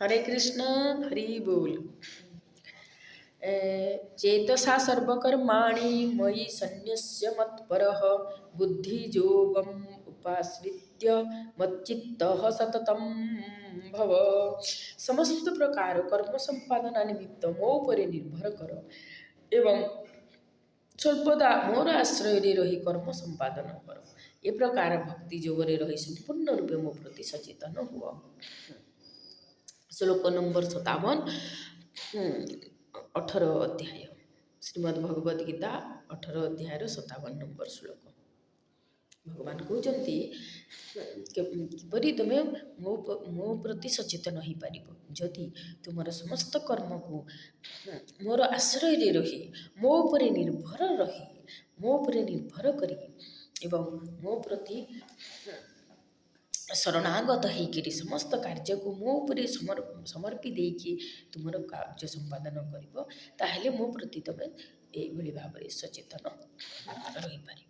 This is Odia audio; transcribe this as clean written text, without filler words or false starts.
हरे कृष्ण हरि बोल। चेतसा सर्वकर्माणि मयि सन्न्यस्य मत्परः बुद्धियोगम् उपाश्रित्य मच्चित्तः सततं भव। समस्त प्रकार कर्म संपादना निमित्त ମୋ ଉପରେ ନିର୍ଭର କର ଏବଂ ସର୍ବଦା ମୋର ଆଶ୍ରୟରେ ରହି କର୍ମ ସମ୍ପାଦନ କର। ଏ ପ୍ରକାର ଭକ୍ତି ଯୋଗରେ ରହି ସମ୍ପୂର୍ଣ୍ଣ ରୂପେ ମୋ ପ୍ରତି ସଚେତନ ହୁଅ। ଶ୍ଲୋକ ନମ୍ବର 57 18 ଅଧ୍ୟାୟ ଶ୍ରୀମଦ୍ ଭଗବଦ ଗୀତା 18 ଅଧ୍ୟାୟର 57 ନମ୍ବର ଶ୍ଲୋକ। ଭଗବାନ କହୁଛନ୍ତି କିପରି ତୁମେ ମୋ ପ୍ରତି ସଚେତନ ହୋଇପାରିବ ଯଦି ତୁମର ସମସ୍ତ କର୍ମକୁ ମୋର ଆଶ୍ରୟରେ ରହି ମୋ ଉପରେ ନିର୍ଭର କରି ଏବଂ ମୋ ପ୍ରତି ଶରଣାଗତ ହେଇକିରି ସମସ୍ତ କାର୍ଯ୍ୟକୁ ମୋ ଉପରେ ସମର୍ପି ଦେଇକି ତୁମର କାର୍ଯ୍ୟ ସମ୍ପାଦନ କରିବ, ତାହେଲେ ମୋ ପ୍ରତି ତୁମେ ଏଇଭଳି ଭାବରେ ସଚେତନ ରହିପାରିବ।